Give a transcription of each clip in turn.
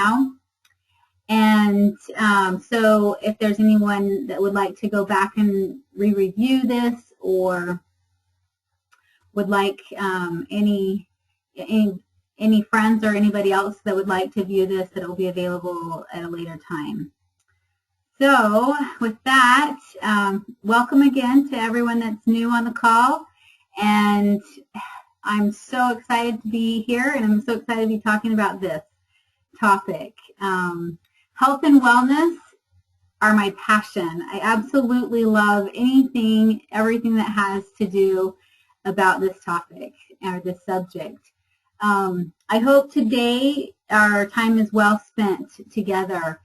now. And so if there's anyone that would like to go back and re-review this, or would like any friends or anybody else that would like to view this, that it will be available at a later time. So with that, welcome again to everyone that's new on the call. And I'm so excited to be here, and I'm so excited to be talking about this topic. Health and wellness are my passion. I absolutely love everything that has to do about this topic or this subject. I hope today our time is well spent together.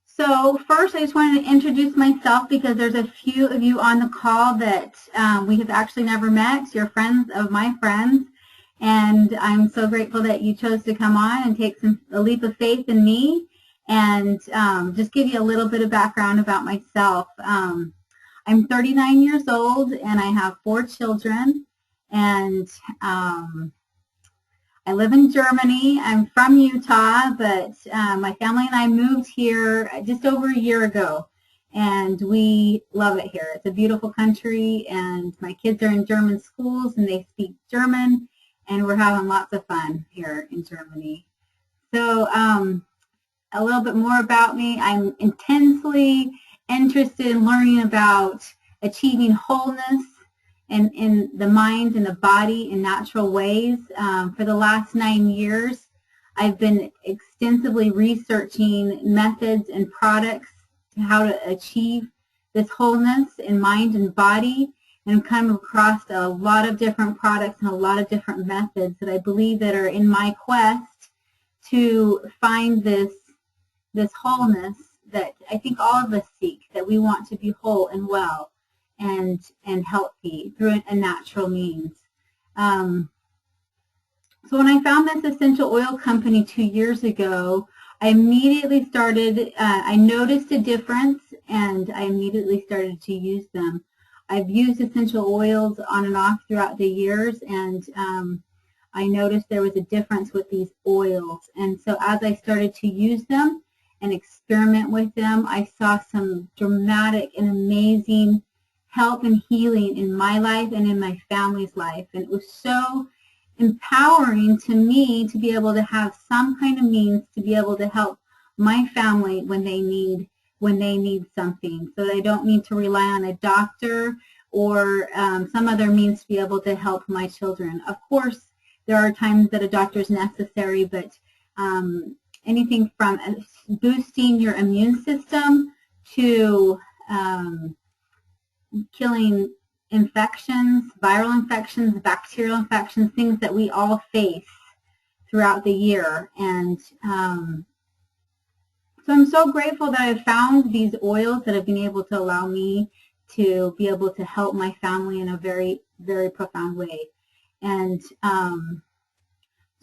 So first, I just wanted to introduce myself because there's a few of you on the call that we have actually never met. You're friends of my friends. And I'm so grateful that you chose to come on and take a leap of faith in me, and just give you a little bit of background about myself. I'm 39 years old, and I have 4 children, and I live in Germany. I'm from Utah, but my family and I moved here just over a year ago, and we love it here. It's a beautiful country, and my kids are in German schools, and they speak German. And we're having lots of fun here in Germany. So a little bit more about me. I'm intensely interested in learning about achieving wholeness in the mind and the body in natural ways. For the last 9 years, I've been extensively researching methods and products to how to achieve this wholeness in mind and body. And come across a lot of different products and a lot of different methods that I believe that are in my quest to find this wholeness that I think all of us seek, that we want to be whole and well and healthy through a natural means. So when I found this essential oil company 2 years ago, I immediately started, I noticed a difference, and I immediately started to use them. I've used essential oils on and off throughout the years, and I noticed there was a difference with these oils. And so as I started to use them and experiment with them, I saw some dramatic and amazing help and healing in my life and in my family's life. And it was so empowering to me to be able to have some kind of means to be able to help my family when they need something, so that I don't need to rely on a doctor or some other means to be able to help my children. Of course, there are times that a doctor is necessary, but anything from boosting your immune system to killing infections, viral infections, bacterial infections, things that we all face throughout the year. And so I'm so grateful that I've found these oils that have been able to allow me to be able to help my family in a very, very profound way. And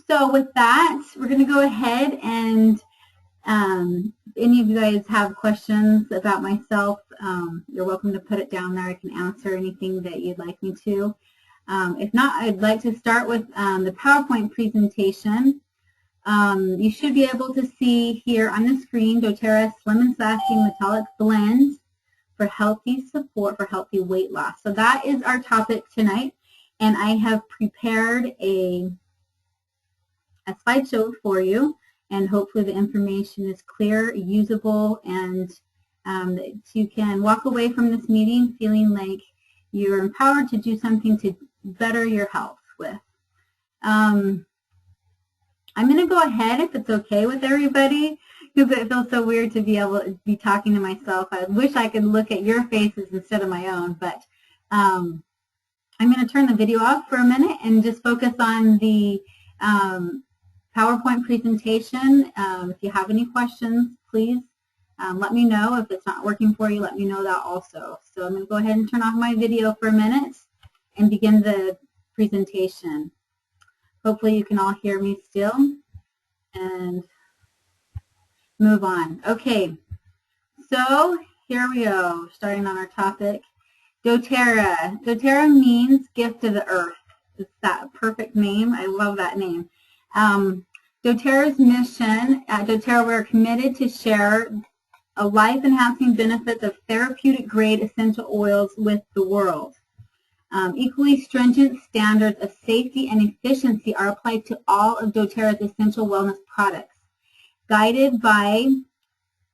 so with that, we're going to go ahead and if any of you guys have questions about myself, you're welcome to put it down there. I can answer anything that you'd like me to. If not, I'd like to start with the PowerPoint presentation. You should be able to see here on the screen doTERRA Slim and Sassy Metallic Blend for healthy support for healthy weight loss. So that is our topic tonight, and I have prepared a slideshow for you, and hopefully the information is clear, usable, and that you can walk away from this meeting feeling like you're empowered to do something to better your health with. I'm going to go ahead, if it's okay with everybody, because it feels so weird to be able to be talking to myself. I wish I could look at your faces instead of my own, but I'm going to turn the video off for a minute and just focus on the PowerPoint presentation. If you have any questions, please let me know. If it's not working for you, let me know that also. So I'm going to go ahead and turn off my video for a minute and begin the presentation. Hopefully you can all hear me still, and move on. Okay, so here we go, starting on our topic. doTERRA. doTERRA means gift of the earth. It's that perfect name. I love that name. doTERRA's mission, at doTERRA we're committed to share a life-enhancing benefits of therapeutic-grade essential oils with the world. Equally stringent standards of safety and efficiency are applied to all of doTERRA's essential wellness products. Guided by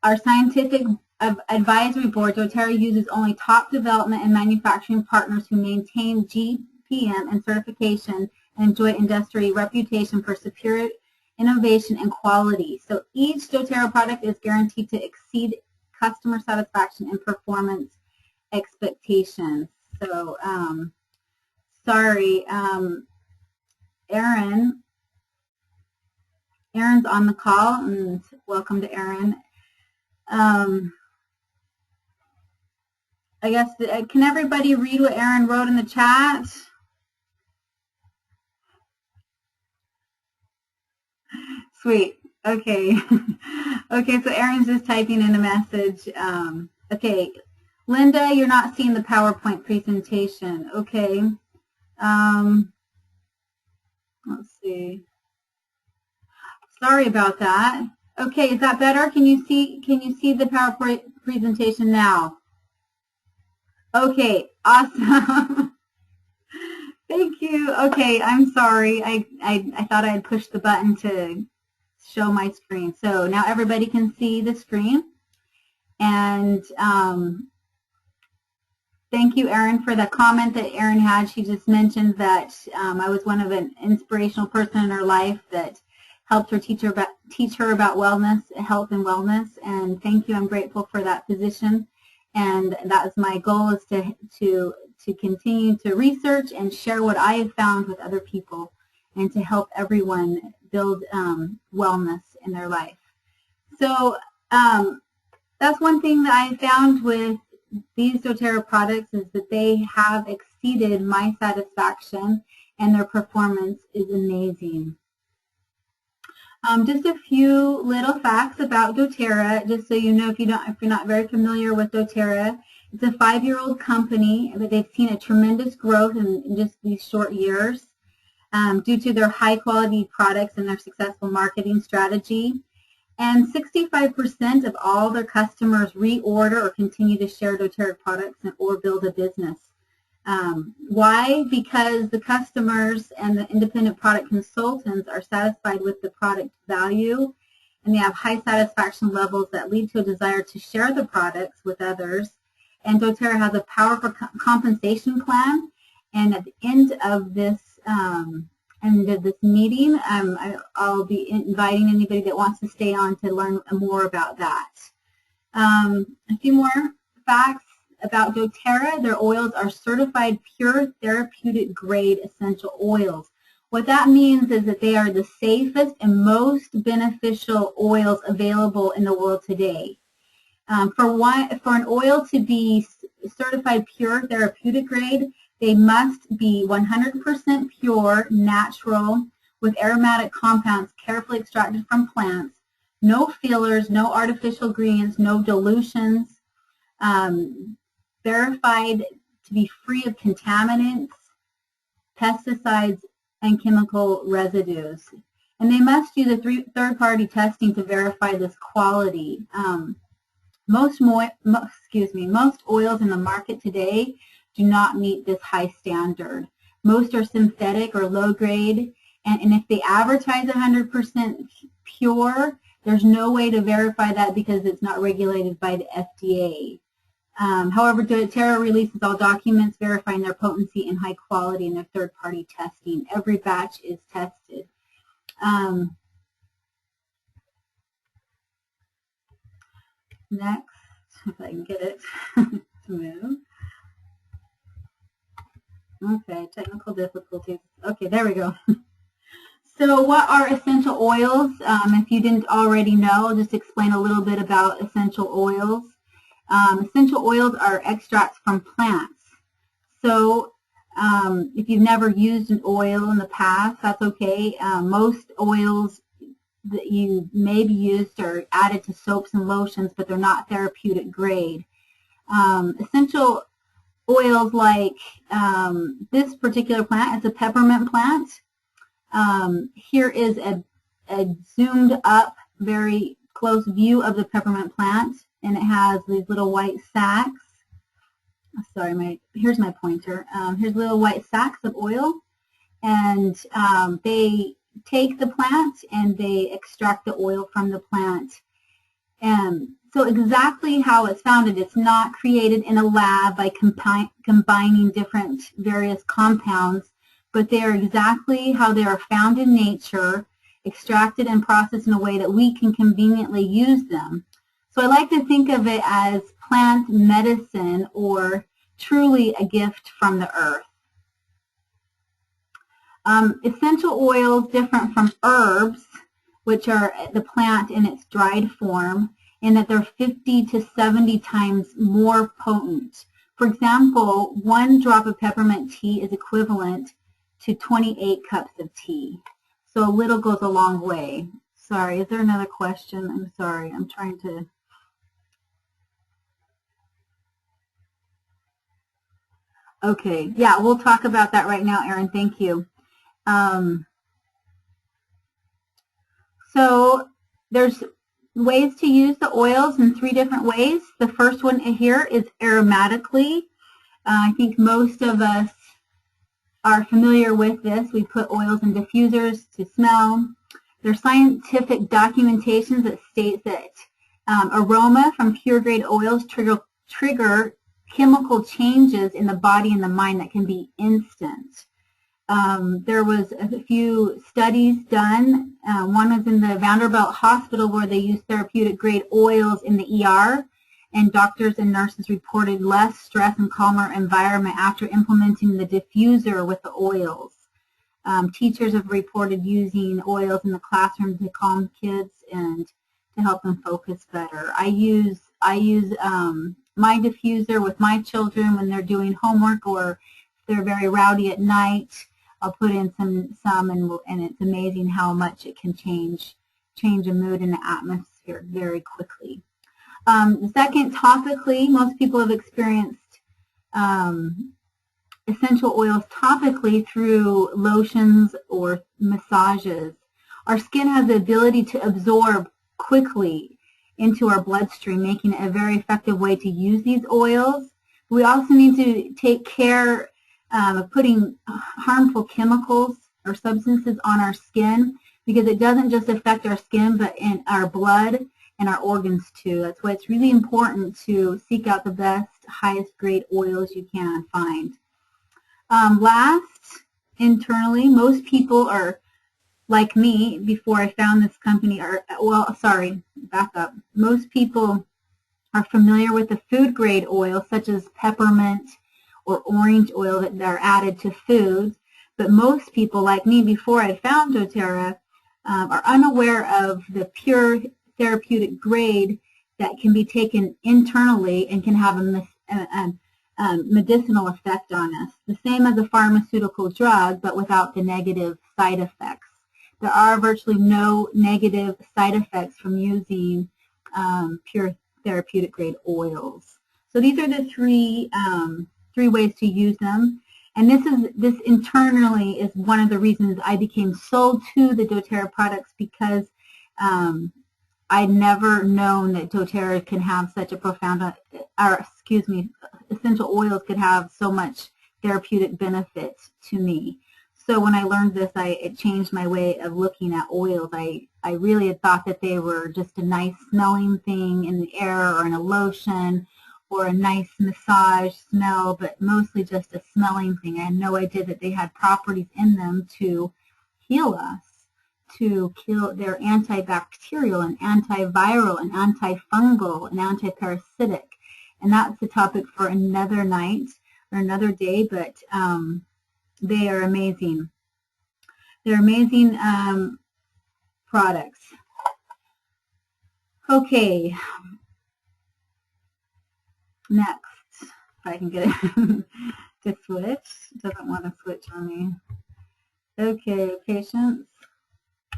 our scientific advisory board, doTERRA uses only top development and manufacturing partners who maintain GPM and certification and enjoy industry reputation for superior innovation and quality. So each doTERRA product is guaranteed to exceed customer satisfaction and performance expectations. So, sorry, Aaron's on the call, and welcome to Aaron. I guess, can everybody read what Aaron wrote in the chat? Sweet. Okay. Okay, so Aaron's just typing in a message. Okay. Linda, you're not seeing the PowerPoint presentation. Okay. Let's see. Sorry about that. Okay, is that better? Can you see the PowerPoint presentation now? Okay, awesome. Thank you. Okay, I'm sorry. I thought I had pushed the button to show my screen. So now everybody can see the screen. And thank you, Erin, for the comment that Erin had. She just mentioned that I was one of an inspirational person in her life that helped her teach her about wellness, health and wellness. And thank you. I'm grateful for that position. And that is my goal, is to continue to research and share what I have found with other people and to help everyone build wellness in their life. So that's one thing that I found with these doTERRA products, is that they have exceeded my satisfaction and their performance is amazing. Just a few little facts about doTERRA, just so you know, if you're not very familiar with doTERRA. It's a 5-year-old company, but they've seen a tremendous growth in just these short years due to their high-quality products and their successful marketing strategy. And 65% of all their customers reorder or continue to share doTERRA products or build a business. Why? Because the customers and the independent product consultants are satisfied with the product value, and they have high satisfaction levels that lead to a desire to share the products with others. And doTERRA has a powerful compensation plan. And at the end of this meeting, I'll be inviting anybody that wants to stay on to learn more about that. A few more facts about doTERRA. Their oils are certified pure therapeutic grade essential oils. What that means is that they are the safest and most beneficial oils available in the world today. For an oil to be certified pure therapeutic grade, they must be 100% pure, natural, with aromatic compounds carefully extracted from plants, no fillers, no artificial ingredients, no dilutions, verified to be free of contaminants, pesticides, and chemical residues. And they must use a third-party testing to verify this quality. Most oils in the market today do not meet this high standard. Most are synthetic or low grade, and if they advertise 100% pure, there's no way to verify that because it's not regulated by the FDA. However, doTERRA releases all documents verifying their potency and high quality in their third-party testing. Every batch is tested. Next, if I can get it to move. Okay, technical difficulties. Okay, there we go. So what are essential oils? If you didn't already know, I'll just explain a little bit about essential oils. Essential oils are extracts from plants. So if you've never used an oil in the past, that's okay. Most oils that you may be used are added to soaps and lotions, but they're not therapeutic grade. Essential oils like this particular plant, it's a peppermint plant. Here is a zoomed up, very close view of the peppermint plant, and it has these little white sacs. Sorry, here's my pointer. Here's little white sacs of oil, and they take the plant and they extract the oil from the plant. And so exactly how it's founded, it's not created in a lab by combining different various compounds, but they are exactly how they are found in nature, extracted and processed in a way that we can conveniently use them. So I like to think of it as plant medicine, or truly a gift from the earth. Essential oils, different from herbs, which are the plant in its dried form, in that they're 50 to 70 times more potent. For example, 1 drop of peppermint tea is equivalent to 28 cups of tea. So a little goes a long way. Sorry, is there another question? I'm sorry, I'm trying to... Okay, yeah, we'll talk about that right now, Erin. Thank you. So there's ways to use the oils in 3 different ways. The first one here is aromatically. I think most of us are familiar with this. We put oils in diffusers to smell. There's scientific documentations that states that aroma from pure grade oils trigger chemical changes in the body and the mind that can be instant. There was a few studies done. One was in the Vanderbilt Hospital where they used therapeutic grade oils in the ER, and doctors and nurses reported less stress and calmer environment after implementing the diffuser with the oils. Teachers have reported using oils in the classroom to calm kids and to help them focus better. I use my diffuser with my children when they're doing homework, or if they're very rowdy at night. I'll put in some and it's amazing how much it can change a mood in the atmosphere very quickly. The second, topically, most people have experienced essential oils topically through lotions or massages. Our skin has the ability to absorb quickly into our bloodstream, making it a very effective way to use these oils. We also need to take care of putting harmful chemicals or substances on our skin, because it doesn't just affect our skin, but in our blood and our organs too. That's why it's really important to seek out the best, highest grade oils you can find. Last, internally, most people are like me before I found this company, back up. Most people are familiar with the food grade oils such as peppermint or orange oil that are added to foods, but most people like me before I found doTERRA are unaware of the pure therapeutic grade that can be taken internally and can have a medicinal effect on us. The same as a pharmaceutical drug, but without the negative side effects. There are virtually no negative side effects from using pure therapeutic grade oils. So these are the three ways to use them. And this internally is one of the reasons I became sold to the doTERRA products, because I'd never known that doTERRA can have such a profound, essential oils could have so much therapeutic benefit to me. So when I learned this, it changed my way of looking at oils. I really had thought that they were just a nice smelling thing in the air or in a lotion or a nice massage smell, but mostly just a smelling thing. I had no idea that they had properties in them to heal us, to kill. They're antibacterial and antiviral and antifungal and antiparasitic. And that's a topic for another night or another day, but they are amazing. They're amazing products. Okay, next, if I can get it to switch. It doesn't want to switch on me. Okay, patience.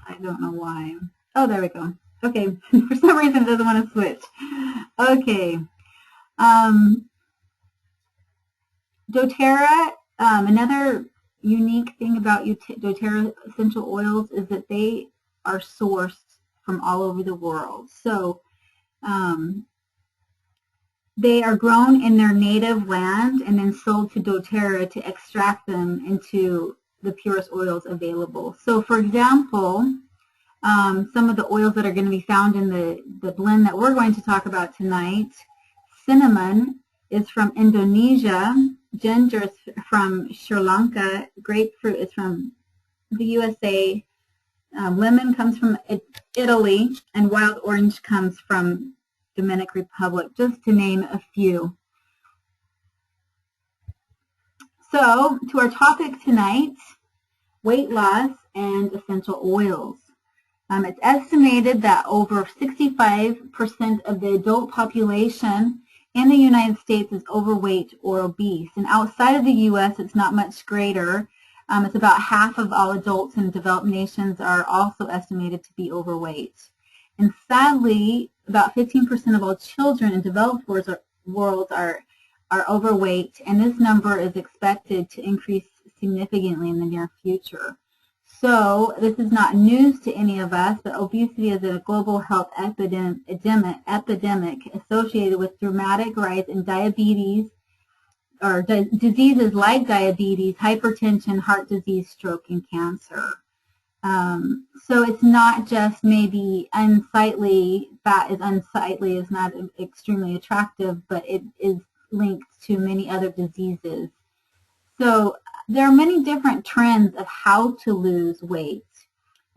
I don't know why. Oh, there we go. Okay, for some reason it doesn't want to switch. Okay. doTERRA, another unique thing about doTERRA essential oils is that they are sourced from all over the world. So they are grown in their native land and then sold to doTERRA to extract them into the purest oils available. So for example, some of the oils that are going to be found in the blend that we're going to talk about tonight, cinnamon is from Indonesia, ginger is from Sri Lanka, grapefruit is from the USA, lemon comes from Italy, and wild orange comes from Dominican Republic, just to name a few. So, to our topic tonight, weight loss and essential oils. It's estimated that over 65% of the adult population in the United States is overweight or obese. And outside of the U.S., it's not much greater. It's about half of all adults in developed nations are also estimated to be overweight. And sadly, about 15% of all children in developed worlds are overweight, and this number is expected to increase significantly in the near future. So this is not news to any of us, but obesity is a global health epidemic associated with dramatic rise in diabetes, or diseases like diabetes, hypertension, heart disease, stroke, and cancer. So it's not just maybe unsightly, fat is unsightly, is not extremely attractive, but it is linked to many other diseases. So there are many different trends of how to lose weight,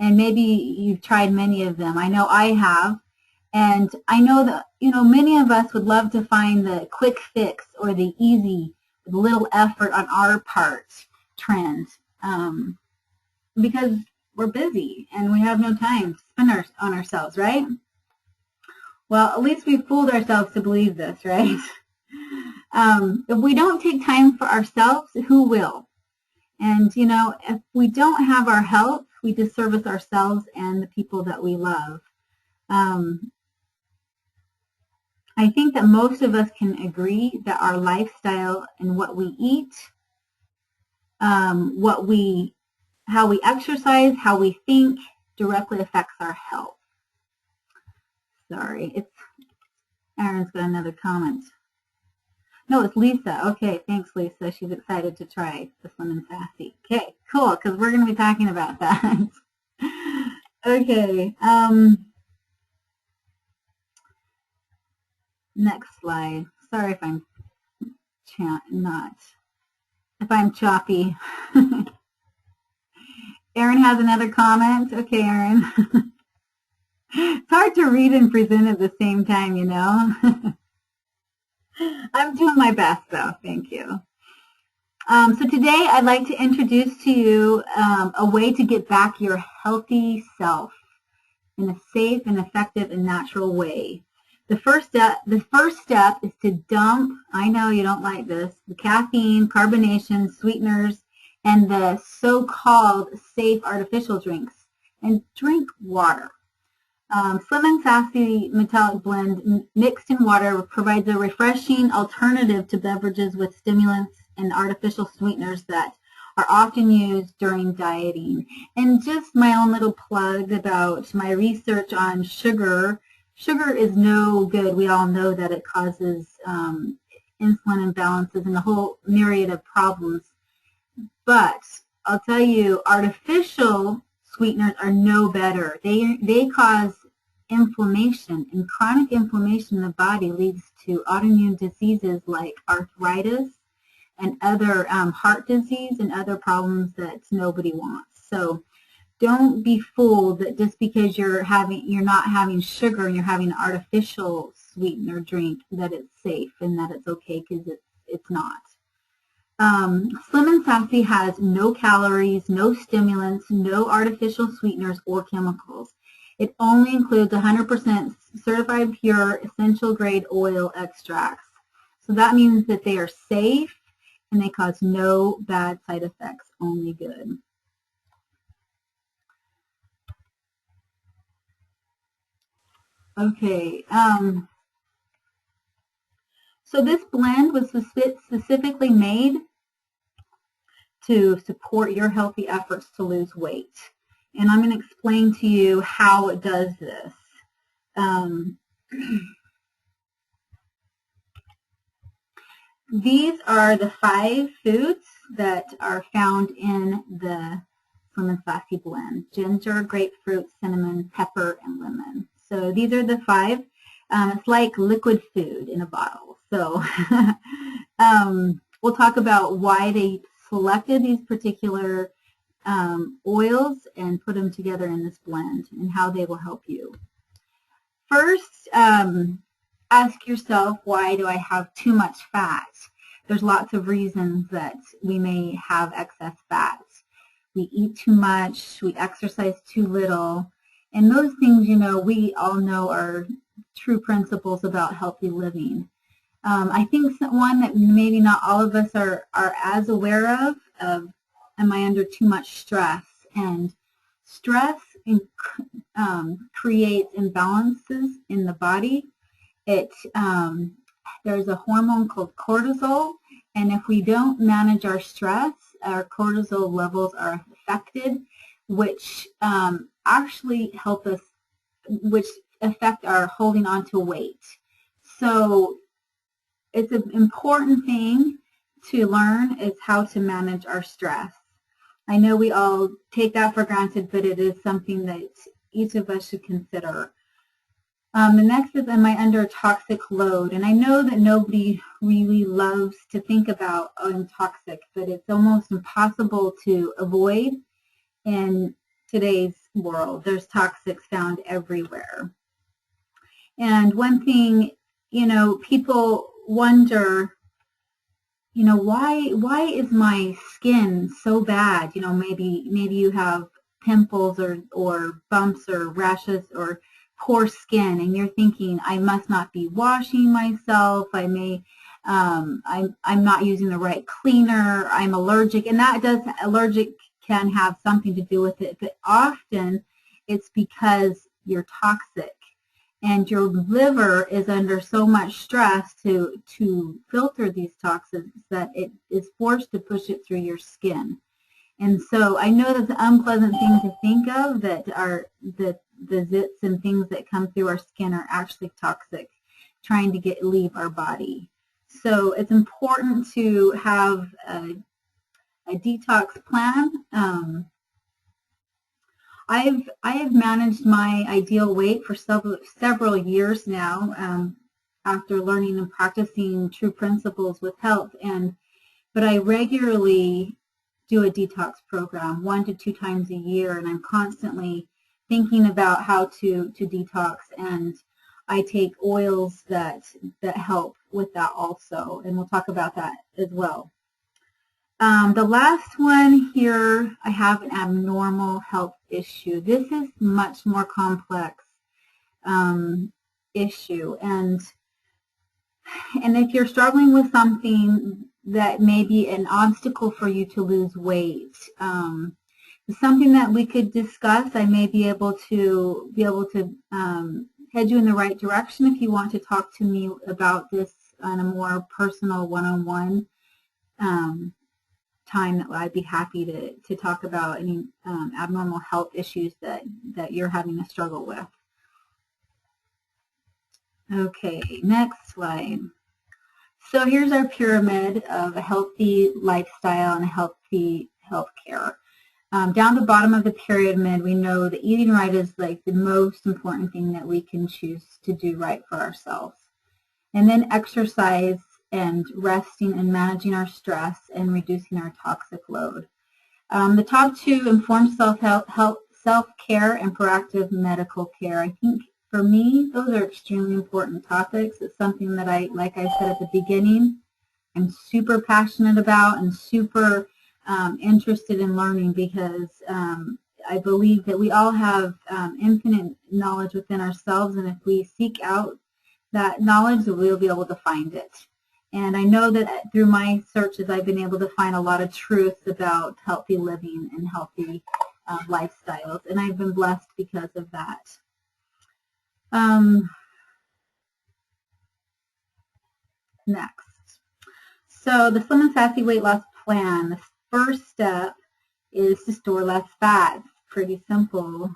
and maybe you've tried many of them. I know I have, and I know that many of us would love to find the quick fix or the easy, little effort on our part trend, because we're busy and we have no time to spend on ourselves, right? Well, at least we've fooled ourselves to believe this, right? If we don't take time for ourselves, who will? And, if we don't have our health, we disservice ourselves and the people that we love. I think that most of us can agree that our lifestyle and what we eat, how we exercise, how we think, directly affects our health. Sorry, Aaron's got another comment. No, it's Lisa. Okay, thanks, Lisa. She's excited to try the Slim and Sassy. Okay, cool, because we're going to be talking about that. Okay, next slide. Sorry if I'm choppy. Aaron has another comment. Okay, Aaron. It's hard to read and present at the same time, I'm doing my best, though. Thank you. So today I'd like to introduce to you a way to get back your healthy self in a safe and effective and natural way. The first step is to dump, I know you don't like this, the caffeine, carbonation, sweeteners, and the so-called safe artificial drinks, and drink water. Slim and Sassy Metallic Blend mixed in water provides a refreshing alternative to beverages with stimulants and artificial sweeteners that are often used during dieting. And just my own little plug about my research on sugar. Sugar is no good. We all know that it causes insulin imbalances and a whole myriad of problems. But I'll tell you, artificial sweeteners are no better. They cause inflammation, and chronic inflammation in the body leads to autoimmune diseases like arthritis and other heart disease and other problems that nobody wants. So don't be fooled that just because you're not having sugar and you're having an artificial sweetener drink that it's safe and that it's okay, because it's not. Slim and Sassy has no calories, no stimulants, no artificial sweeteners or chemicals. It only includes 100% certified pure essential grade oil extracts. So that means that they are safe and they cause no bad side effects, only good. Okay. So this blend was specifically made to support your healthy efforts to lose weight. And I'm going to explain to you how it does this. These are the 5 foods that are found in the Slim and Sassy blend: ginger, grapefruit, cinnamon, pepper, and lemon. So these are the 5. It's like liquid food in a bottle. So we'll talk about why they selected these particular oils and put them together in this blend and how they will help you. First, ask yourself, why do I have too much fat? There's lots of reasons that we may have excess fat. We eat too much, we exercise too little, and those things, we all know are true principles about healthy living. I think one that maybe not all of us are as aware of, am I under too much stress? And stress creates imbalances in the body. There's a hormone called cortisol, and if we don't manage our stress, our cortisol levels are affected, which actually help us, which affect our holding on to weight. So it's an important thing to learn is how to manage our stress. I know we all take that for granted, but it is something that each of us should consider. The next is, am I under a toxic load? And I know that nobody really loves to think about toxic, but it's almost impossible to avoid in today's world. There's toxics found everywhere. And one thing, people wonder, why is my skin so bad? Maybe you have pimples or bumps or rashes or poor skin, and you're thinking, I must not be washing myself. I'm not using the right cleaner. I'm allergic, and allergic can have something to do with it, but often it's because you're toxic and your liver is under so much stress to filter these toxins that it is forced to push it through your skin. And so I know that's an unpleasant thing to think of, that the zits and things that come through our skin are actually toxic, trying to leave our body. So it's important to have a detox plan. I have managed my ideal weight for several years now, after learning and practicing true principles with health, but I regularly do a detox program 1 to 2 times a year, and I'm constantly thinking about how to detox, and I take oils that help with that also, and we'll talk about that as well. The last one here, I have an abnormal health issue. This is much more complex issue, and if you're struggling with something that may be an obstacle for you to lose weight, something that we could discuss. I may be able to head you in the right direction if you want to talk to me about this on a more personal one-on-one time. That I'd be happy to talk about any abnormal health issues that you're having a struggle with. Okay, next slide. So here's our pyramid of a healthy lifestyle and a healthy healthcare. Down the bottom of the pyramid, we know that eating right is like the most important thing that we can choose to do right for ourselves. And then exercise and resting and managing our stress and reducing our toxic load. The top 2, informed self-care and proactive medical care. I think for me, those are extremely important topics. It's something that like I said at the beginning, I'm super passionate about and super interested in learning, because I believe that we all have infinite knowledge within ourselves, and if we seek out that knowledge, we'll be able to find it. And I know that through my searches, I've been able to find a lot of truths about healthy living and healthy lifestyles, and I've been blessed because of that. Next. So the Slim and Sassy Weight Loss Plan. first step is to store less fat. It's pretty simple.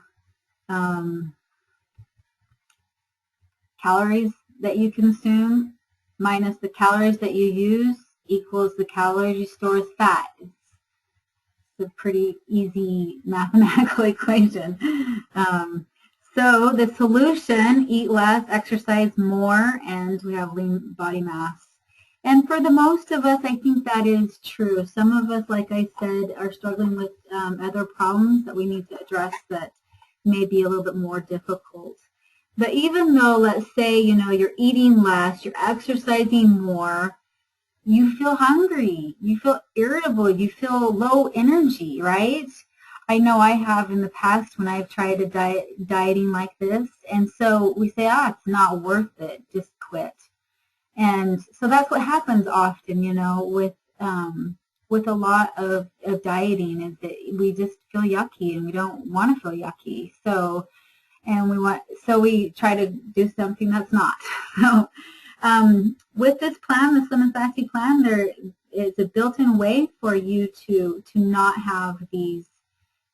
Calories that you consume minus the calories that you use equals the calories you store as fat. It's a pretty easy mathematical equation. So the solution, eat less, exercise more, and we have lean body mass. And for the most of us, I think that is true. Some of us, like I said, are struggling with other problems that we need to address that may be a little bit more difficult. But even though, let's say, you're eating less, you're exercising more, you feel hungry, you feel irritable, you feel low energy, right? I know I have in the past when I've tried a dieting like this, and so we say, it's not worth it, just quit. And so that's what happens often, with a lot of dieting, is that we just feel yucky and we don't want to feel yucky. So we try to do something that's not. So with this plan, the Slim and Sassy plan, there is a built-in way for you to not have these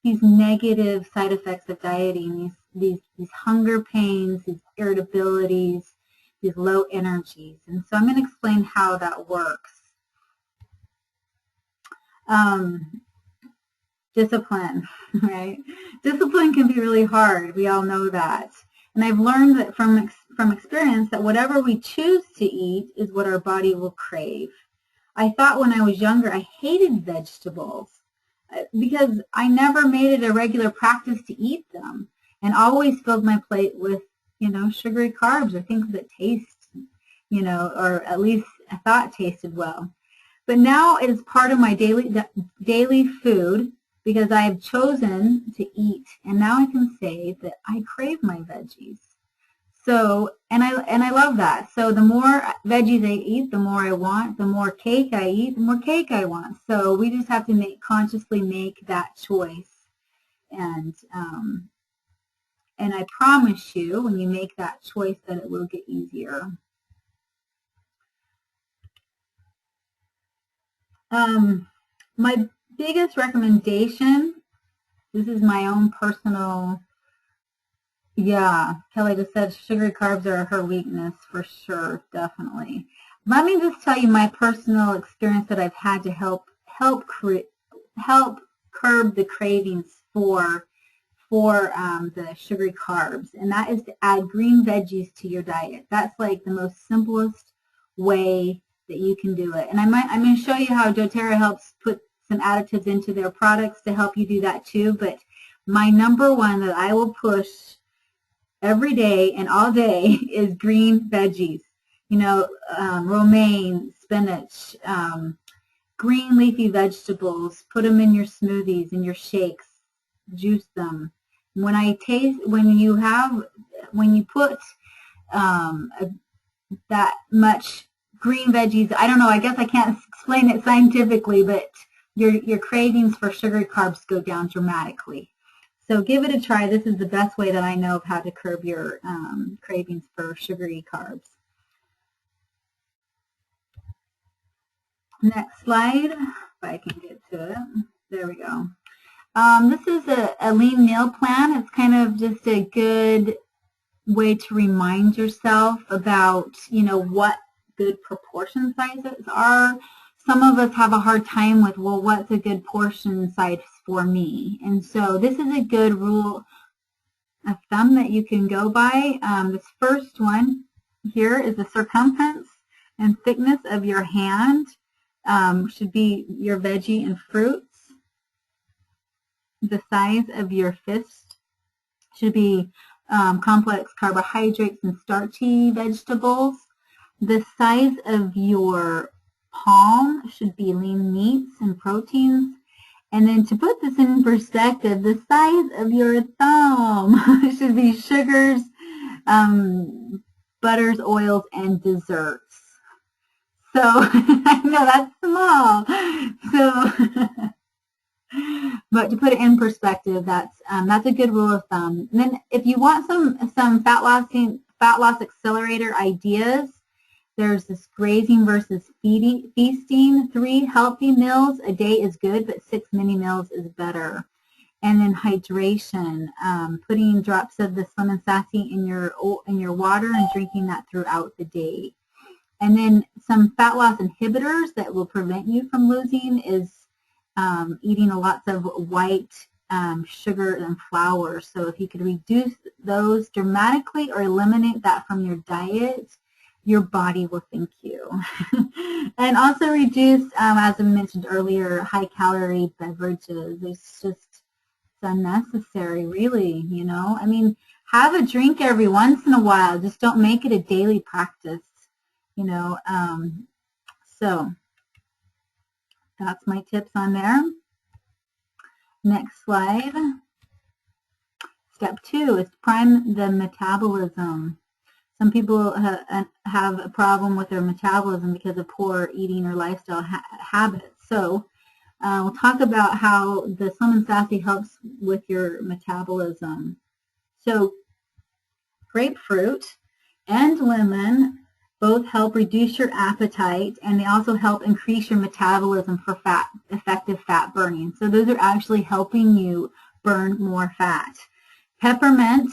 negative side effects of dieting, these hunger pains, these irritabilities, these low energies. And so I'm going to explain how that works. Discipline, right? Discipline can be really hard. We all know that. And I've learned that from experience that whatever we choose to eat is what our body will crave. I thought when I was younger I hated vegetables because I never made it a regular practice to eat them, and always filled my plate with, sugary carbs or things that taste, or at least I thought tasted well. But now it is part of my daily food because I have chosen to eat, and now I can say that I crave my veggies. So, and I love that. So the more veggies I eat, the more I want. The more cake I eat, the more cake I want. So we just have to consciously make that choice. And I promise you, when you make that choice, that it will get easier. My biggest recommendation, this is my own personal, Kelly just said sugary carbs are her weakness for sure, definitely. Let me just tell you my personal experience that I've had to help curb the cravings for the sugary carbs, and that is to add green veggies to your diet. That's like the most simplest way that you can do it. And I'm going to show you how doTERRA helps put some additives into their products to help you do that too. But my number one that I will push every day and all day is green veggies. Romaine, spinach, green leafy vegetables. Put them in your smoothies, in your shakes, juice them. When you put that much green veggies, I don't know, I guess I can't explain it scientifically, but your cravings for sugary carbs go down dramatically. So give it a try. This is the best way that I know of how to curb your cravings for sugary carbs. Next slide, if I can get to it. There we go. This is a lean meal plan. It's kind of just a good way to remind yourself about, what good proportion sizes are. Some of us have a hard time with, well, what's a good portion size for me? And so this is a good rule of thumb that you can go by. This first one here is the circumference and thickness of your hand. Should be your veggie and fruits. The size of your fist should be complex carbohydrates and starchy vegetables. The size of your palm should be lean meats and proteins. And then to put this in perspective, the size of your thumb should be sugars, butters, oils, and desserts. So I know that's small. So, but to put it in perspective, that's a good rule of thumb. And then if you want some fat loss accelerator ideas, There's this grazing versus feasting. 3 healthy meals a day is good, but 6 mini meals is better. And then hydration, putting drops of this lemon sassy in your water and drinking that throughout the day. And then some fat loss inhibitors that will prevent you from losing is eating lots of white sugar and flour. So if you could reduce those dramatically or eliminate that from your diet, your body will thank you. And also reduce, as I mentioned earlier, high-calorie beverages. It's just unnecessary, really, you know. I mean, have a drink every once in a while. Just don't make it a daily practice, you know. So that's my tips on there. Next slide. Step 2 is prime the metabolism. Some people have a problem with their metabolism because of poor eating or lifestyle habits. So we'll talk about how the lemon sassy helps with your metabolism. So grapefruit and lemon both help reduce your appetite, and they also help increase your metabolism for effective fat burning. So those are actually helping you burn more fat. Peppermint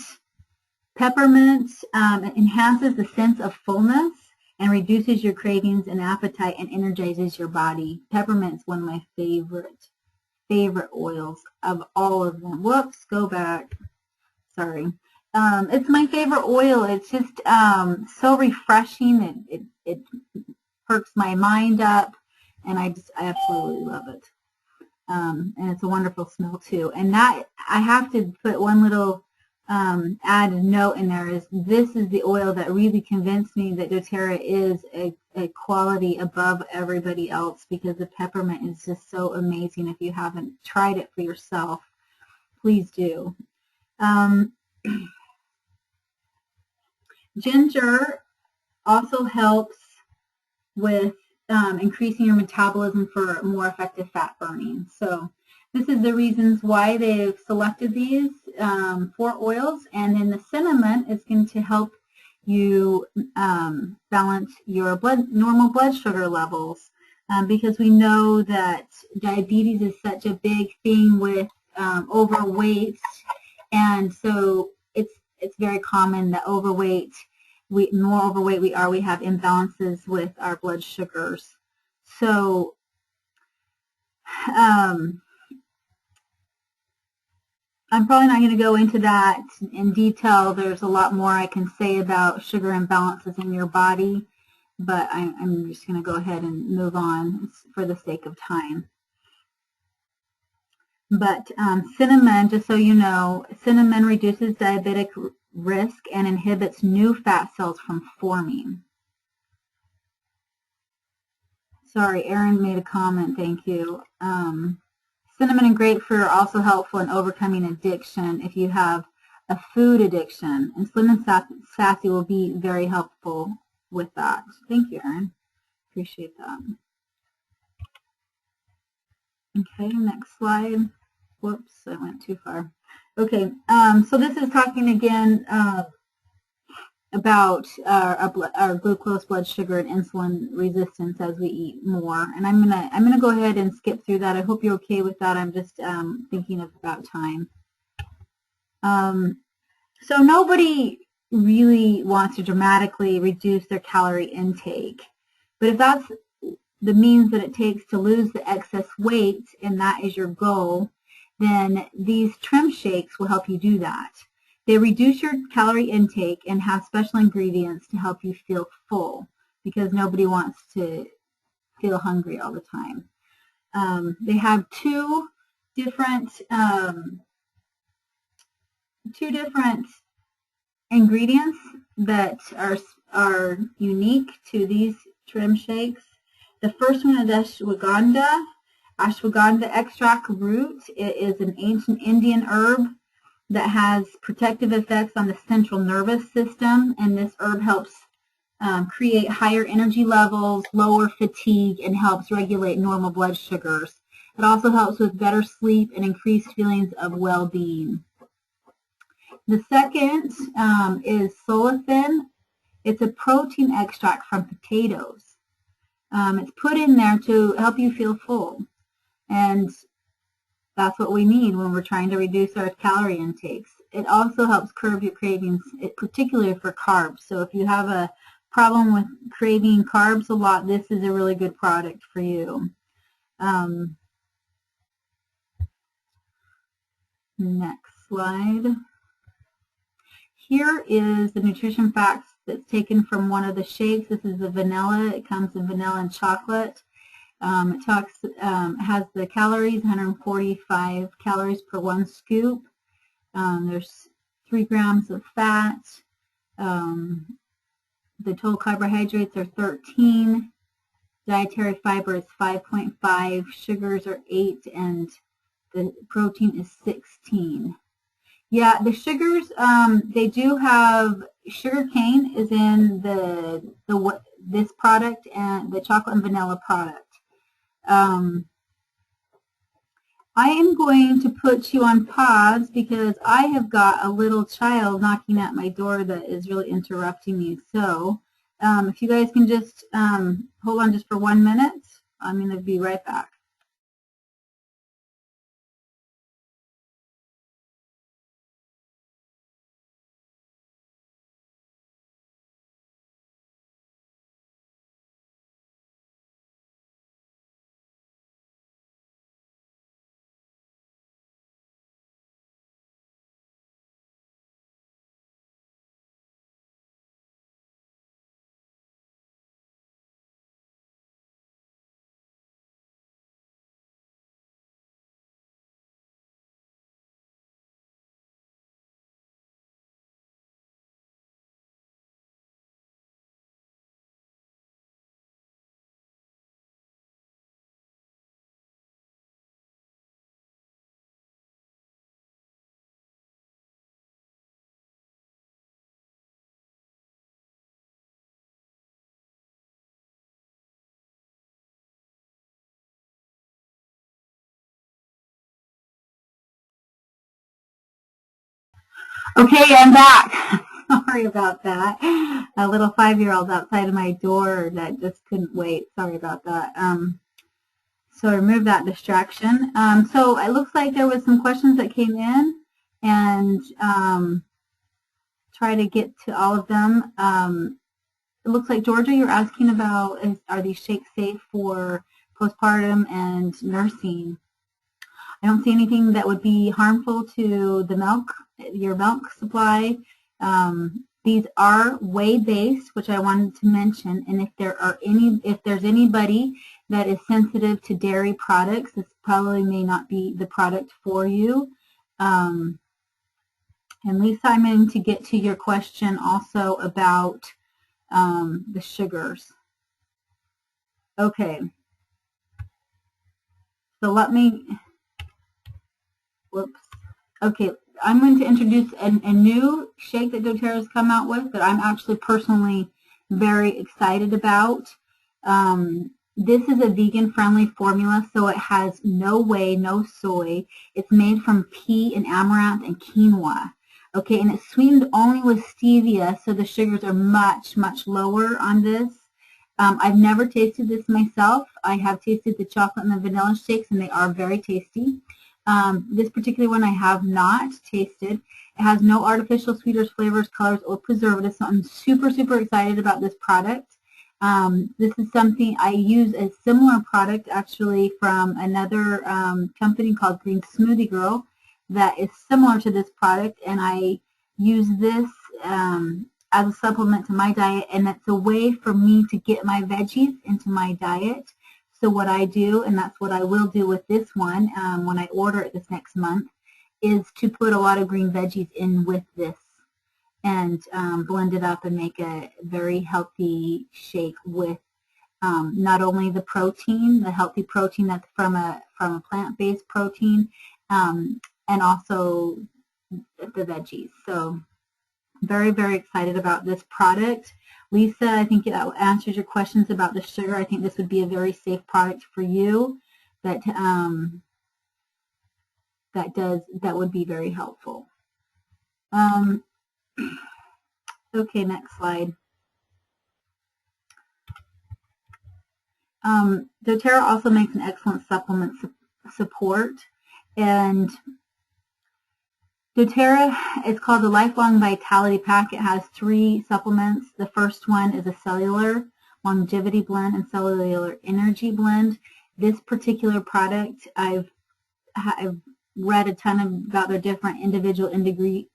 enhances the sense of fullness and reduces your cravings and appetite and energizes your body. Peppermint's one of my favorite oils of all of them. Whoops, go back. Sorry. It's my favorite oil. It's just so refreshing. It perks my mind up, and I absolutely love it. And it's a wonderful smell too. And that, I have to put one little add a note in there, is this is the oil that really convinced me that doTERRA is a quality above everybody else, because the peppermint is just so amazing. If you haven't tried it for yourself, please do. Ginger also helps with increasing your metabolism for more effective fat burning. So this is the reasons why they've selected these 4 oils. And then the cinnamon is going to help you balance your normal blood sugar levels, because we know that diabetes is such a big thing with overweight, and so it's very common that more overweight we are, we have imbalances with our blood sugars. So I'm probably not going to go into that in detail. There's a lot more I can say about sugar imbalances in your body, but I'm just going to go ahead and move on for the sake of time. But cinnamon, just so you know, cinnamon reduces diabetic risk and inhibits new fat cells from forming. Sorry, Erin made a comment. Thank you. Cinnamon and grapefruit are also helpful in overcoming addiction if you have a food addiction, and lemon sassy will be very helpful with that. Thank you, Erin. Appreciate that. Okay, next slide. Whoops, I went too far. Okay, so this is talking again about our glucose, blood sugar, and insulin resistance as we eat more. And I'm gonna go ahead and skip through that. I hope you're okay with that. I'm just thinking about time. So nobody really wants to dramatically reduce their calorie intake, but if that's the means that it takes to lose the excess weight, and that is your goal, then these trim shakes will help you do that. They reduce your calorie intake and have special ingredients to help you feel full, because nobody wants to feel hungry all the time. They have two different ingredients that are unique to these trim shakes. The first one is ashwagandha extract root. It is an ancient Indian herb that has protective effects on the central nervous system, and this herb helps create higher energy levels, lower fatigue, and helps regulate normal blood sugars. It also helps with better sleep and increased feelings of well-being. The second is Solithin. It's a protein extract from potatoes. It's put in there to help you feel full. And that's what we need when we're trying to reduce our calorie intakes. It also helps curb your cravings, particularly for carbs. So if you have a problem with craving carbs a lot, this is a really good product for you. Next slide. Here is the nutrition facts that's taken from one of the shakes. This is the vanilla. It comes in vanilla and chocolate. It has the calories, 145 calories per 1 scoop. There's 3 grams of fat. The total carbohydrates are 13. Dietary fiber is 5.5. Sugars are 8, and the protein is 16. Yeah, the sugars, they do have sugar cane is in this product and the chocolate and vanilla product. I am going to put you on pause because I have got a little child knocking at my door that is really interrupting me. So if you guys can just hold on just for 1 minute, I'm going to be right back. Okay, I'm back. Sorry about that. A little 5-year-old outside of my door that just couldn't wait. Sorry about that. So remove that distraction. So it looks like there was some questions that came in, and try to get to all of them. It looks like, Georgia, you're asking about, are these shakes safe for postpartum and nursing? I don't see anything that would be harmful to the milk, your milk supply. These are whey-based, which I wanted to mention, and if there's anybody that is sensitive to dairy products, this probably may not be the product for you. And Lisa, I'm going to get to your question also about the sugars. Okay. So let me, whoops. Okay, I'm going to introduce a new shake that doTERRA has come out with that I'm actually personally very excited about. This is a vegan-friendly formula, so it has no whey, no soy. It's made from pea and amaranth and quinoa. Okay, and it's sweetened only with stevia, so the sugars are much, much lower on this. I've never tasted this myself. I have tasted the chocolate and the vanilla shakes, and they are very tasty. This particular one I have not tasted. It has no artificial sweeteners, flavors, colors, or preservatives, so I'm super, super excited about this product. This is something, I use a similar product actually from another company called Green Smoothie Girl that is similar to this product, and I use this as a supplement to my diet, and it's a way for me to get my veggies into my diet. So what I do, and that's what I will do with this one when I order it this next month, is to put a lot of green veggies in with this and blend it up and make a very healthy shake with not only the protein, the healthy protein that's from a plant-based protein, and also the veggies. So very, very excited about this product. Lisa, I think that answers your questions about the sugar. I think this would be a very safe product for you that that would be very helpful. Okay, next slide. doTERRA also makes an excellent supplement support, and doTERRA is called the Lifelong Vitality Pack. It has 3 supplements. The first one is a cellular longevity blend and cellular energy blend. This particular product, I've read a ton about their different individual ingredients.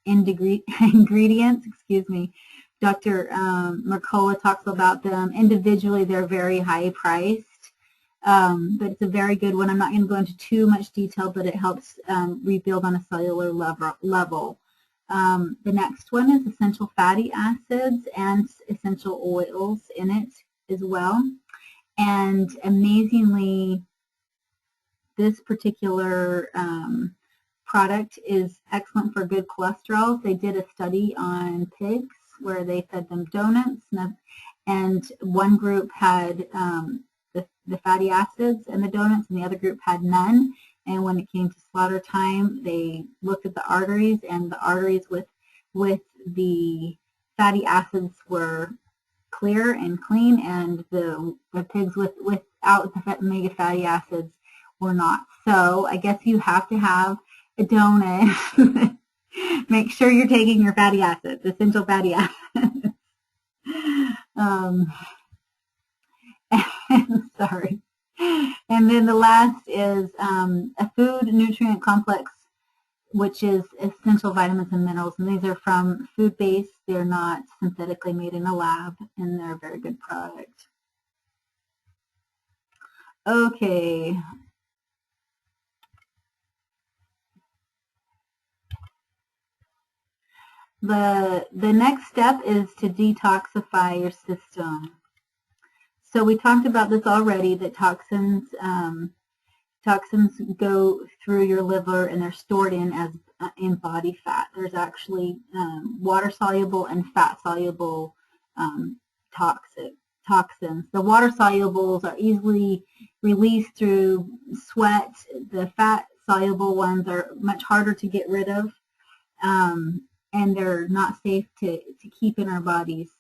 Excuse me. Dr. Mercola talks about them. Individually, they're very high priced, but it's a very good one. I'm not going to go into too much detail, but it helps rebuild on a cellular level. The next one is essential fatty acids and essential oils in it as well. And amazingly, this particular product is excellent for good cholesterol. They did a study on pigs where they fed them donuts, and one group had the fatty acids in the donuts and the other group had none. And when it came to slaughter time, they looked at the arteries, and the arteries with the fatty acids were clear and clean, and the pigs without the omega fatty acids were not. So I guess you have to have a donut. Make sure you're taking your fatty acids, essential fatty acids. Sorry. And then the last is a food nutrient complex, which is essential vitamins and minerals. And these are from food base. They're not synthetically made in a lab, and they're a very good product. Okay. The next step is to detoxify your system. So we talked about this already, that toxins go through your liver and they're stored in body fat. There's actually water soluble and fat soluble toxins. The water solubles are easily released through sweat. The fat soluble ones are much harder to get rid of, and they're not safe to keep in our bodies.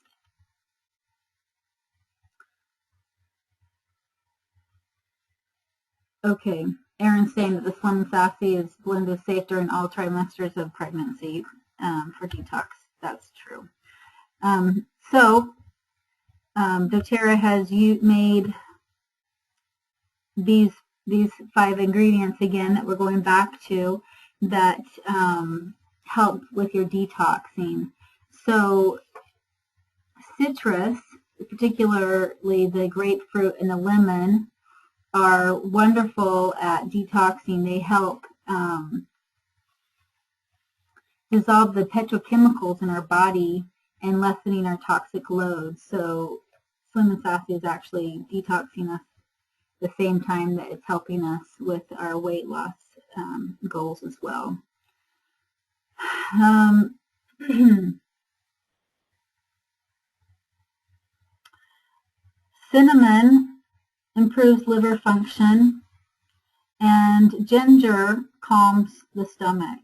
Okay, Erin's saying that the Slim and Sassy blend is safe during all trimesters of pregnancy for detox. That's true. So doTERRA has made these 5 ingredients again that we're going back to that help with your detoxing. So citrus, particularly the grapefruit and the lemon, are wonderful at detoxing. They help dissolve the petrochemicals in our body and lessening our toxic load. So Slim and Sassy is actually detoxing us the same time that it's helping us with our weight loss goals as well. Cinnamon improves liver function, and ginger calms the stomach.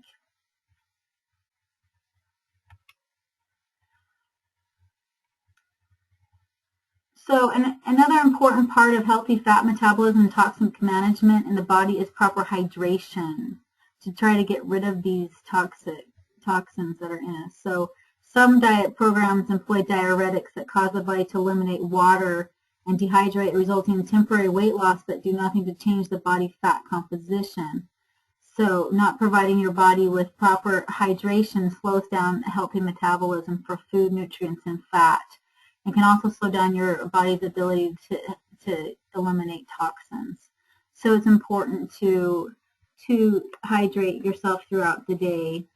So another important part of healthy fat metabolism and toxin management in the body is proper hydration to try to get rid of these toxins that are in us. So some diet programs employ diuretics that cause the body to eliminate water and dehydrate, resulting in temporary weight loss but do nothing to change the body fat composition. So not providing your body with proper hydration slows down healthy metabolism for food, nutrients, and fat. It can also slow down your body's ability to eliminate toxins. So it's important to hydrate yourself throughout the day.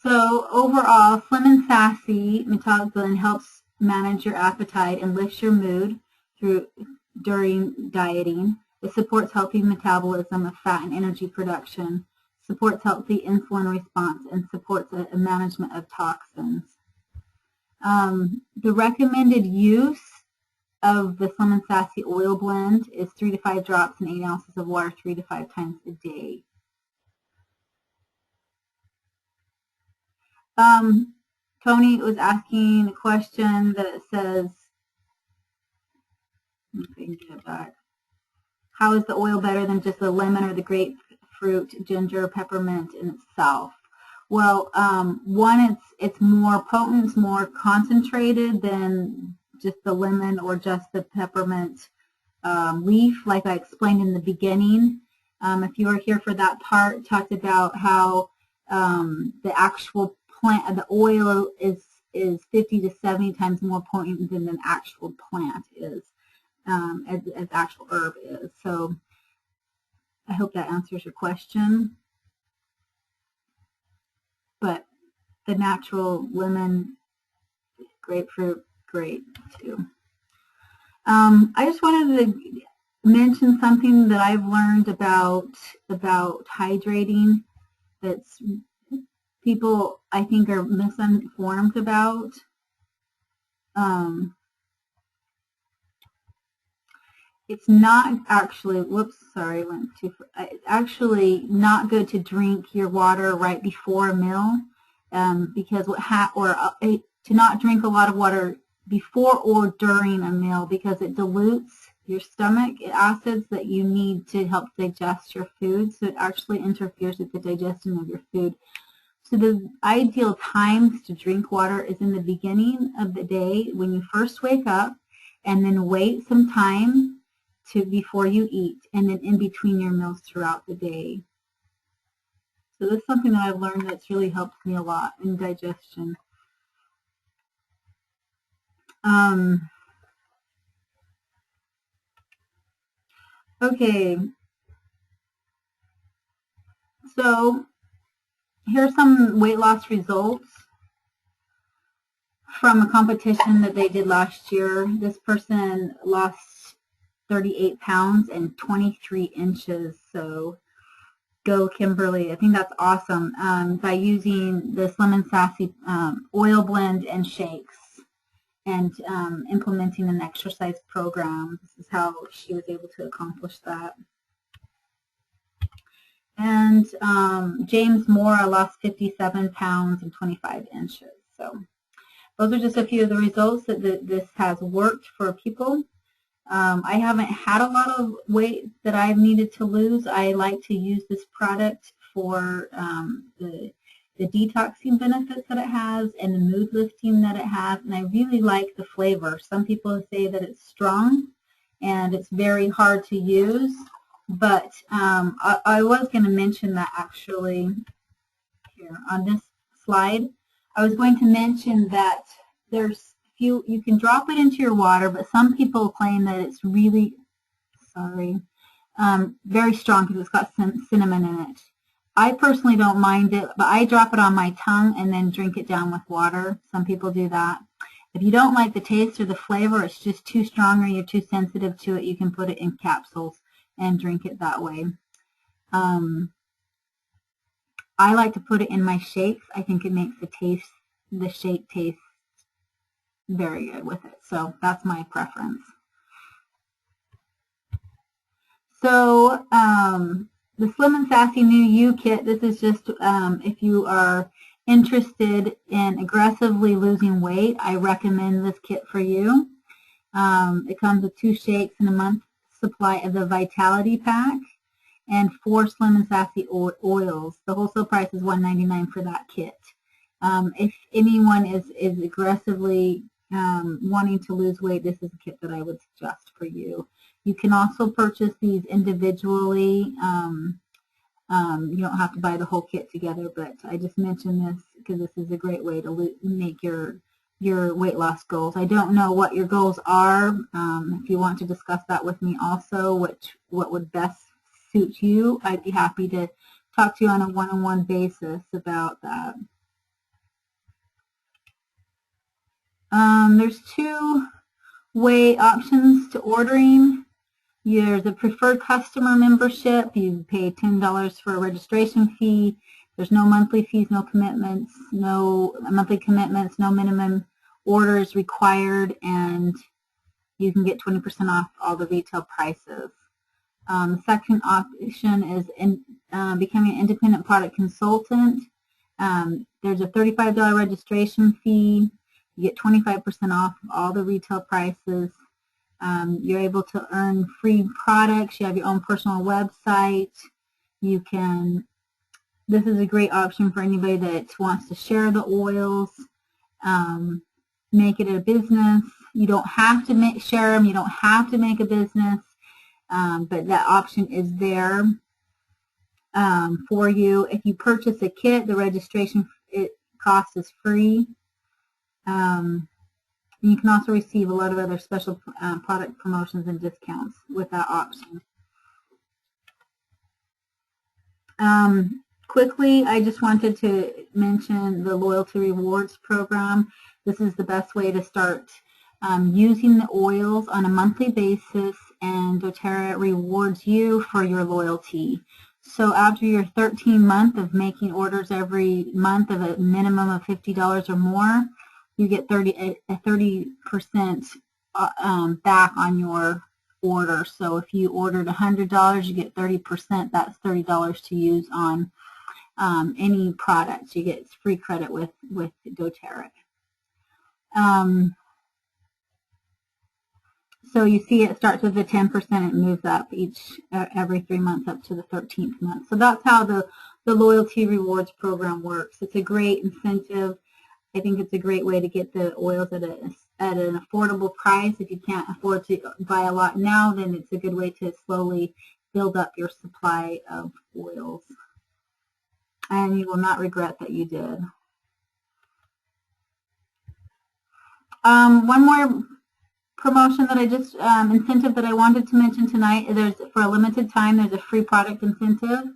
So overall, Slim and Sassy Metabolism helps manage your appetite and lifts your mood during dieting. It supports healthy metabolism of fat and energy production, supports healthy insulin response, and supports a management of toxins. The recommended use of the Slim and Sassy oil blend is 3 to 5 drops in 8 ounces of water 3 to 5 times a day. Tony was asking a question that says, let me get it back. How is the oil better than just the lemon or the grapefruit, ginger, peppermint in itself? Well, one, it's more potent, it's more concentrated than just the lemon or just the peppermint leaf, like I explained in the beginning. If you were here for that part, talked about how the actual plant, the oil is 50 to 70 times more potent than an actual plant is, as actual herb is. So I hope that answers your question. But the natural lemon, grapefruit, great too. I just wanted to mention something that I've learned about hydrating that's people I think are misinformed about. It's not actually, whoops, sorry, went too far. It's actually not good to drink your water right before a meal, because to not drink a lot of water before or during a meal, because it dilutes your stomach acids that you need to help digest your food. So it actually interferes with the digestion of your food. So the ideal times to drink water is in the beginning of the day when you first wake up, and then wait some time before you eat, and then in between your meals throughout the day. So that's something that I've learned that's really helped me a lot in digestion. Okay, so here's some weight loss results from a competition that they did last year. This person lost 38 pounds and 23 inches. So go Kimberly. I think that's awesome. By using the Slim and Sassy oil blend and shakes and implementing an exercise program. This is how she was able to accomplish that. And James Moore lost 57 pounds and 25 inches. So those are just a few of the results that this has worked for people. I haven't had a lot of weight that I've needed to lose. I like to use this product for the detoxing benefits that it has and the mood lifting that it has, and I really like the flavor. Some people say that it's strong and it's very hard to use, but I was going to mention that actually here on this slide. I was going to mention that there's you can drop it into your water, but some people claim that it's really, very strong because it's got cinnamon in it. I personally don't mind it, but I drop it on my tongue and then drink it down with water. Some people do that. If you don't like the taste or the flavor, it's just too strong or you're too sensitive to it, you can put it in capsules and drink it that way. I like to put it in my shakes. I think it makes the shake taste very good with it. So that's my preference. So the Slim and Sassy New You kit, this is just if you are interested in aggressively losing weight, I recommend this kit for you. It comes with 2 shakes and a month supply of the Vitality Pack and 4 Slim and Sassy oils. The wholesale price is $1.99 for that kit. If anyone is aggressively wanting to lose weight, this is a kit that I would suggest for you. You can also purchase these individually. You don't have to buy the whole kit together, but I just mentioned this because this is a great way to make your weight loss goals. I don't know what your goals are. If you want to discuss that with me also, what would best suit you, I'd be happy to talk to you on a one-on-one basis about that. There's 2 way options to ordering. There's a preferred customer membership. You pay $10 for a registration fee. There's no monthly fees, no commitments, no monthly commitments, no minimum orders required, and you can get 20% off all the retail prices. The second option is becoming an independent product consultant. There's a $35 registration fee. You get 25% off all the retail prices. You're able to earn free products. You have your own personal website. You can, this is a great option for anybody that wants to share the oils, make it a business. You don't have to share them. You don't have to make a business, but that option is there for you. If you purchase a kit, the registration cost is free. And you can also receive a lot of other special product promotions and discounts with that option. Quickly, I just wanted to mention the Loyalty Rewards program. This is the best way to start using the oils on a monthly basis, and doTERRA rewards you for your loyalty. So after your 13th month of making orders every month of a minimum of $50 or more, you get 30% back on your order. So if you ordered $100, you get 30%. That's $30 to use on any products. You get free credit with doTERRA. So you see it starts with the 10%, it moves up every 3 months up to the 13th month. So that's how the Loyalty Rewards program works. It's a great incentive. I think it's a great way to get the oils at an affordable price. If you can't afford to buy a lot now, then it's a good way to slowly build up your supply of oils. And you will not regret that you did. One more promotion that I just, incentive that I wanted to mention tonight, there's, for a limited time, there's a free product incentive.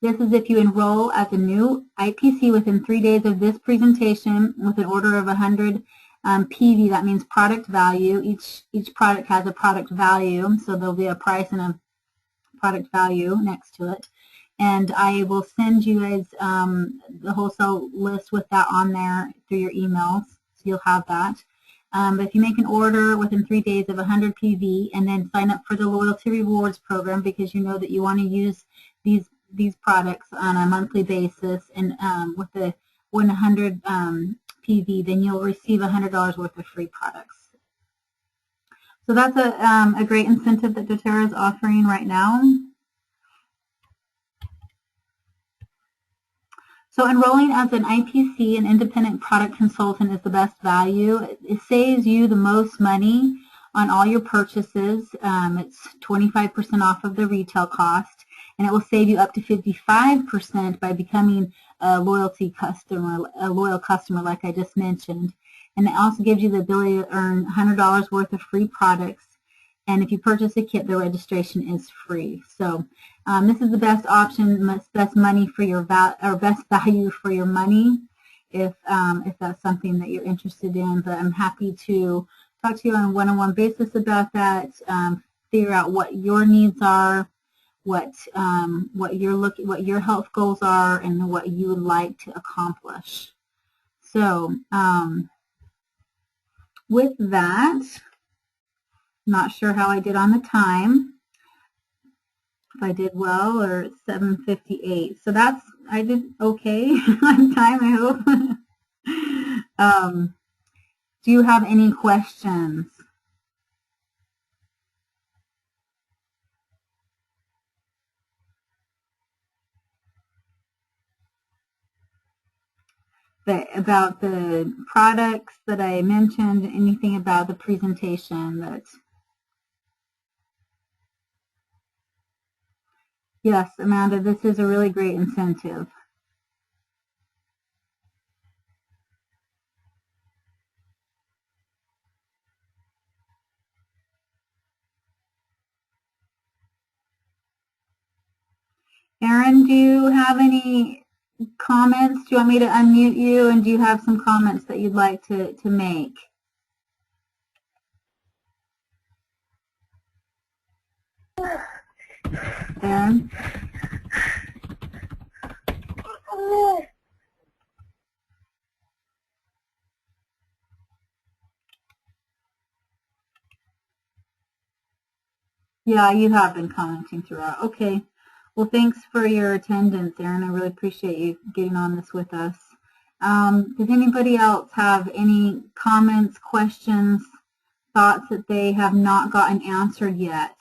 This is if you enroll as a new IPC within 3 days of this presentation with an order of 100 PV, that means product value. Each product has a product value, so there'll be a price and a product value next to it. And I will send you guys the wholesale list with that on there through your emails, so you'll have that. But if you make an order within 3 days of 100 PV and then sign up for the Loyalty Rewards program because you know that you want to use these products on a monthly basis, and with the 100 PV, then you'll receive $100 worth of free products. So that's a great incentive that doTERRA is offering right now. So enrolling as an IPC, an independent product consultant, is the best value. It saves you the most money on all your purchases. It's 25% off of the retail cost, and it will save you up to 55% by becoming a loyal customer like I just mentioned. And it also gives you the ability to earn $100 worth of free products. And if you purchase a kit, the registration is free. So this is the best option, best money for your best value for your money, if that's something that you're interested in. But I'm happy to talk to you on a one-on-one basis about that. Figure out what your needs are, what your health goals are, and what you would like to accomplish. So with that, not sure how I did on the time. If I did well, or it's 7:58. So I did okay on time, I hope. Do you have any questions? About the products that I mentioned, anything about the presentation Yes, Amanda, this is a really great incentive. Erin, do you have any comments? Do you want me to unmute you, and do you have some comments that you'd like to make? Erin? Yeah, you have been commenting throughout. Okay. Well, thanks for your attendance, Erin. I really appreciate you getting on this with us. Does anybody else have any comments, questions, thoughts that they have not gotten answered yet?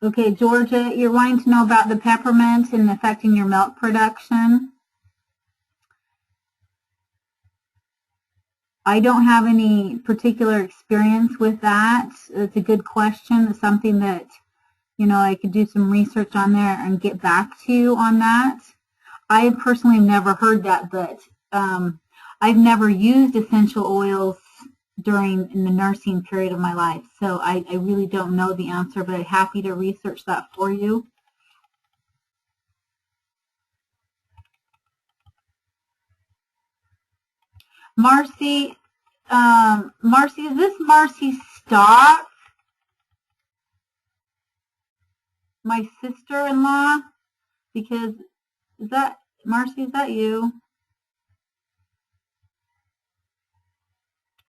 Okay, Georgia, you're wanting to know about the peppermint and affecting your milk production. I don't have any particular experience with that. It's a good question. It's something that, you know, I could do some research on there and get back to you on that. I personally have never heard that, but I've never used essential oils during the nursing period of my life, so I really don't know the answer, but I'm happy to research that for you. Marcy, Marcy, is this Marcy Stock? My sister-in-law? Because is that Marcy? Is that you?